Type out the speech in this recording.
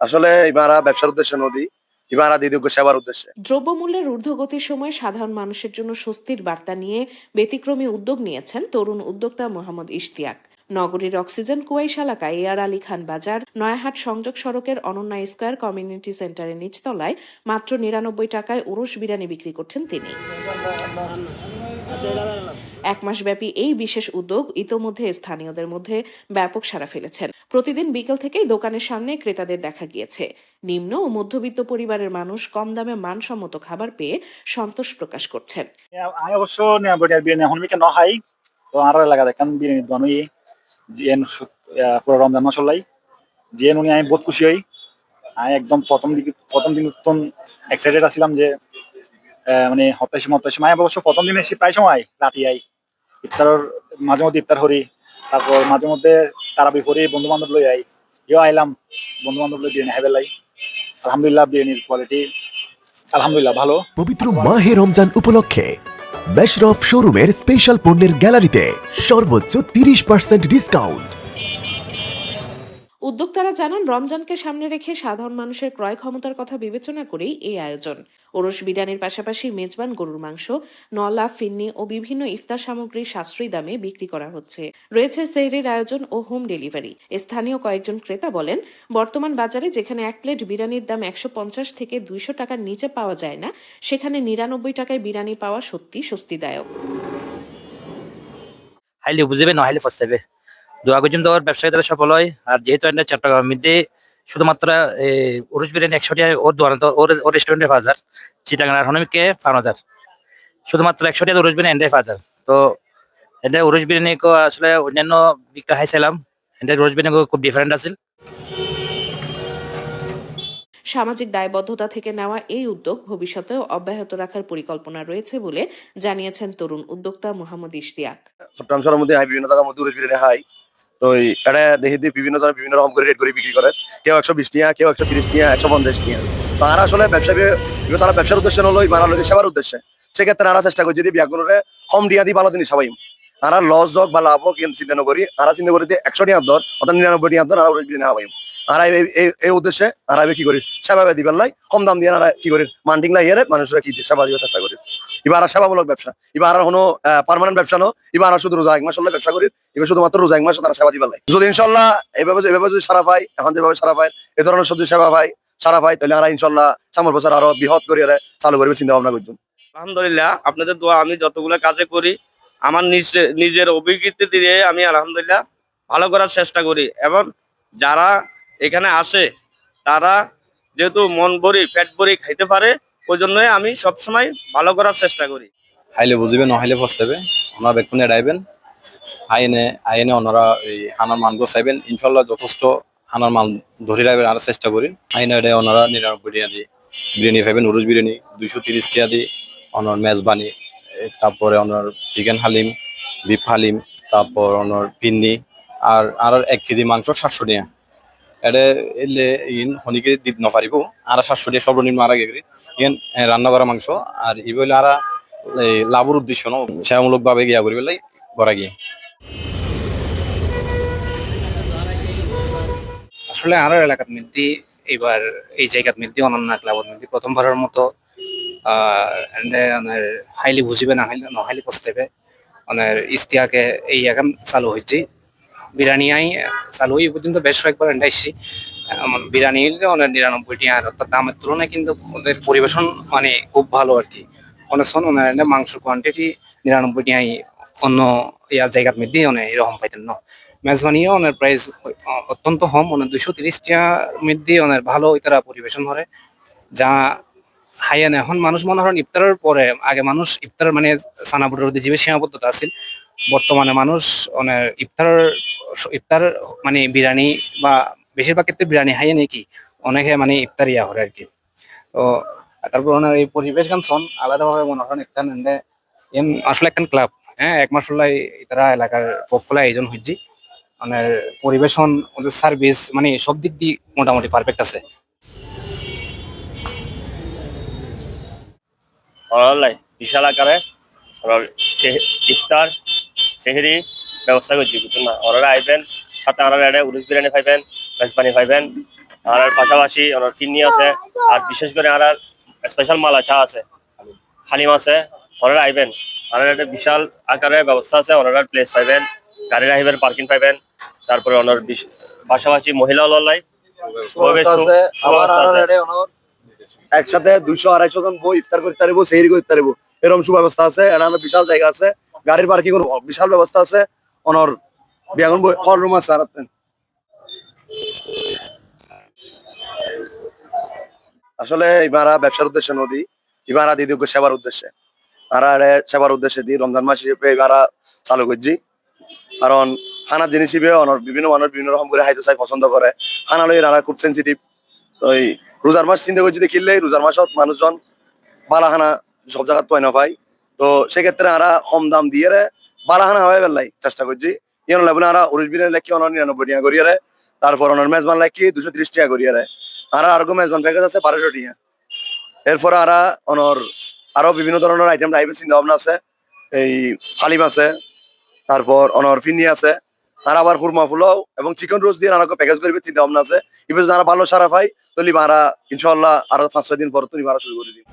আসলে ইমারা ব্যবসার উদ্দেশ্যে নদী, ইমারা দিদিকে সেবার উদ্দেশ্যে। দ্রব্যমূল্যের ঊর্ধ্বগতির সময় সাধারণ মানুষের জন্য স্বস্তির বার্তা নিয়ে ব্যতিক্রমী উদ্যোগ নিয়েছেন তরুণ উদ্যোক্তা মোহাম্মদ ইশতিয়াক। নগরীর অক্সিজেন কুয়াইশ এলাকায় এয়ার আলী খান বাজার নয়াহাট সংযোগ সড়কের অনন্যা স্কয়ার কমিউনিটি সেন্টারের নিচতলায় মাত্র ৯৯ টাকায় ওরস বিরিয়ানি বিক্রি করছেন তিনি। এক মাসব্যাপী এই বিশেষ উদ্যোগ ইতোমধ্যে স্থানীয়দের মধ্যে ব্যাপক সাড়া ফেলেছেন। প্রতিদিন বিকেল থেকেই দোকানের সামনে ক্রেতাদের দেখা গিয়েছে। নিম্ন ও মধ্যবিত্ত পরিবারের মানুষ কম দামে মানসম্মত খাবার পেয়ে সন্তোষ প্রকাশ করছেন। আমি অবশ্য বিরিয়ানি এখন মিকে নহাই তো আর এলাকা দেখান বিরিয়ানি বানুই জিএন পুরো রমজান মাসাল্লাই জিএন উনি আমি বহুত খুশি হই। আমি একদম প্রথম দিন উত্তম এক্সাইটেড আছিলাম যে মানে হতাশি আমি অবশ্য প্রথম দিন এসে প্রায় সময় রাতি আই ইফতারের মাঝে মধ্যে ইফতার করি, তারপর মাঝে মধ্যে তারাবি করি, বন্ধু বান্ধব লই আই ইও আইলাম বন্ধু বান্ধব লই বিরিয়ানি খাইবে লাই। আলহামদুলিল্লাহ বিরিয়ানির কোয়ালিটি আলহামদুলিল্লাহ ভালো। পবিত্র মাহে রমজান উপলক্ষে মেশরফ শোরুমের স্পেশাল পণ্যের গ্যালারিতে সর্বোচ্চ 30% ডিসকাউন্ট। উদ্যোক্তারা জানান, রমজানকে সামনে রেখে সাধারণ মানুষের ক্রয় ক্ষমতার কথা বিবেচনা করেই এই আয়োজন। ওরস বিরিয়ানির পাশাপাশি মেজবান গরুর মাংস, নলা, ফিন্নি ও বিভিন্ন ইফতার সামগ্রী সাশ্রয়ী দামে বিক্রি করা হচ্ছে। রয়েছে সেহরির আয়োজন ও হোম ডেলিভারি। স্থানীয় কয়েকজন ক্রেতা বলেন, বর্তমান বাজারে যেখানে এক প্লেট বিরিয়ানির দাম ১৫০ থেকে ২০০ টাকার নিচে পাওয়া যায় না, সেখানে ৯৯ টাকায় বিরিয়ানি পাওয়া সত্যি স্বস্তিদায়ক। হাইলি বুঝবে না হাইলি ফসাবে দোয়া পর্যন্ত ওর ব্যবসায়ী তারা সফল হয়। আর যেহেতু চট্টগ্রামের মধ্যে শুধুমাত্র উরুস বিরিয়ানি ১০০ ওর দোকান ওর রেস্টুরেন্টে ৫০০০, চিটাগাং আর হনমিকে ৫০০০, শুধুমাত্র ১০০ উরুস বিরিয়ানি ৫০০০। তো এটা উরুস বিরিয়ানি আসলে অন্যান্য বিক্রি খাইছিলাম, এটা উরুস বিরিয়ানি খুব ডিফারেন্ট আছে। সামাজিক দায়বদ্ধতা থেকে নেওয়া এই উদ্যোগ ভবিষ্যতেও অব্যাহত রাখার পরিকল্পনা রয়েছে বলে জানিয়েছেন তরুণ উদ্যোক্তা মোহাম্মদ ইশতিয়াক। চট্টগ্রাম শহরের মধ্যে বিভিন্ন জায়গার মধ্যে উরুস বিরিয়ানি হাই, তো এটা দেখি বিভিন্ন জনের বিভিন্ন রকম করে রেট করে বিক্রি করে। কেউ ১২০ টাকা, কেউ ১৩০ টাকা, ১৫০ টাকা। তারা আসলে তারা ব্যবসার উদ্দেশ্যে নলো বানালো সেবার উদ্দেশ্যে। সেক্ষেত্রে তারা চেষ্টা করি যদি বিয়াগুলোরে কম দিয়া দিই ভালো জিনিস সবাই আর লস হোক বা লাভ হোক কিন্তু চিন্তা করি আর চিন্তা করি ১০০ টাকা দর অর্থাৎ ৯৯ টাকা দর আর হবাই আর এই উদ্দেশ্যে আর কি করি সেবা দিবার লাই কম দাম দিয়ে আর কি করি মান্ডিং লাই এর মানুষরা কি সেবা দিবার চেষ্টা করি। এবার আর সেবামূলক ব্যবসা, এবার আর কোনো পার্মানেন্ট ব্যবসা নো, এবার আর শুধু রোজা এক মাস হলে ব্যবসা করি, এবার শুধুমাত্র রোজা এক মাস তারা সেবা দিবার লাই। যদি ইনশাল্লাহ এভাবে যদি সারা পাই, এখন যেভাবে সারা পাই এ ধরনের সত্যি সেবা পাই সারা পাই, তাহলে আমরা ইনশাল্লাহ সামনের বছর আরো বৃহৎ করে চালু করবে চিন্তা ভাবনা করছি। আলহামদুলিল্লাহ আপনাদের দোয়া আমি যতগুলো কাজে করি আমার নিজের অভিজ্ঞতা দিয়ে আমি আলহামদুলিল্লাহ ভালো করার চেষ্টা করি এবং যারা এখানে আসে তারা যেহেতু মন ভরি পেট ভরি খাইতে পারে ওই জন্যই আমি সবসময় ভালো করার চেষ্টা করি। হাইলে বুঝবে নহাইলে ফসতেবে ওনারা বেকুনে এড়াইবেন আইনে ওনারা এই হানার মান গোছাইবেন ইনশাল্লাহ যথেষ্ট হানার মান ধরে রাখবেন আর চেষ্টা করি। আইনে এড়াই ওনারা ৯৯ টাকা দিয়ে বিরিয়ানি খাইবেন, উরুস বিরিয়ানি ২৩০ টাকা দিয়ে, ওনার মেজবানি, তারপরে ওনার চিকেন হালিম, বিফ হালিম, তারপর ওনার পিন্নি আর ১ কেজি মাংস ৭০০ টাকা। এটা এলে ইন হনিকে দিত নপারিব আর ৭০০ টাকা সর্বনিম্ন আর আগে করি ইন রান্না করা মাংস আর ই বলে আর লাভের উদ্দেশ্য ন সেবামূলক ভাবে গিয়া করি বেলাই করা গিয়ে। আসলে আর এলাকার মধ্যে এবার এই জায়গার মধ্যে অনন্য ক্লাবের মধ্যে প্রথমবারের মতো হাইলি বুঝিবে না হাইলি পস্তেবে অনের ইস্তিয়াকে এই এখন চালু হয়েছে বিরিয়ানি চালু এই পর্যন্ত বেশ কয়েকবার এন্ডাইছি বিরিয়ানি অনেক ৯৯ টাকা অর্থাৎ দামের তুলনায় কিন্তু ওদের পরিবেশন মানে খুব ভালো আর কি। অনেক শোন মাংসের কোয়ান্টিটি ৯৯ টাকায় অন্য ইয়ার জায়গার মধ্যে অনেক এরকম পাইতেন না। মেজবানিও অনেক প্রাইস অত্যন্ত কম অনেক ২৩০ টাকার মধ্যে অনেক ভালো তারা পরিবেশন করে যা হাইয়ান। এখন মানুষ মনে করেন ইফতারের পরে আগে মানুষ ইফতার মানে সানাবুটের জীবের সীমাবদ্ধতা আছে, বর্তমানে মানুষ অনেক ইফতার মানে বিরিয়ানি বা বেশিরভাগ ক্ষেত্রে বিরিয়ানি হাইয়ে নাকি অনেকে মানে ইফতার ইয়া করে আর কি। তো তারপর ওনার এই পরিবেশ গান শোন আলাদাভাবে মনে করেন ইফতার আসলে একটা ক্লাব, হ্যাঁ ১ মাস হল তারা এলাকার পক্ষলা আয়োজন হয়েছে মানে পরিবেশন ওদের সার্ভিস মানে সব দিক দিয়ে মোটামুটি পারফেক্ট আছে। বিশাল আকারে ইফতার সেহরি ব্যবস্থা করছি বুঝুন না। ওনারা আইবেন সাথে ওনারা উরুস বিরিয়ানি খাইবেন, মেজবানি খাইবেন আর এর পাশাপাশি ওনার ফিন্নি আছে আর বিশেষ করে আর স্পেশাল মালা চা আছে হালিম আছে ওনারা আইবেন আর একটা বিশাল আকারের ব্যবস্থা আছে ওনারা প্লেস পাইবেন গাড়ি রাখবেন পার্কিং পাইবেন তারপরে ওনার পাশাপাশি মহিলা ললাই একসাথে 200-250 জন বই ইফতার করতে পারবো সেহরি করতে পারবো এরকম সুব্যবস্থা আছে এটা বিশাল জায়গা আছে গাড়ির পার্কিং বিশাল ব্যবস্থা আছে ওনার বিয়াগুন হল রুম আছে আর আসলে ইমারা ব্যবসার উদ্দেশ্যে নদী ইমারা দিদি সেবার উদ্দেশ্যে তারা সেবার উদ্দেশ্যে দিয়ে রমজান মাস হিসেবে ইমারা চালু করছি কারণ হানার জিনিস হিসেবে বিভিন্ন মানুষ বিভিন্ন রকম করে খাইতে চাই পছন্দ করে হানালো এরা খুব সেন্সিটিভ ওই রোজার মাস চিন্তা করছি কিনলে রোজার মাসত মানুষজন বালাহানা সব জায়গায় তৈন পাই তো সেক্ষেত্রে আরা কম দাম দিয়ে বালাহানা হয়ে বেলাই চেষ্টা করছি ইয়ন লাগবে আরা উরিশ বিরিয়ানি লেখি 99 টাকা করিয়ে তারপর ওনার মেজবান লেখি 230 টাকা করিয়ে আরা আরো মেজবান প্যাকেজ আছে 1200 টাকা এরপরে আরা অনর আরো বিভিন্ন ধরনের আইটেম রাইবে চিন্তা ভাবনা আছে এই হালিম আছে তারপর অনর ফিন্নি আছে আর আবার হুরমা ফুলাও এবং চিকেন রোস্ট দিয়ে আরো প্যাকেজ করবে চিন্তা ভাবনা আছে এবার যারা ভালো সারা পাই তলি মারা ইনশাল্লাহ আরো 5-6 দিন পর তুমি মারা শুরু করে দিই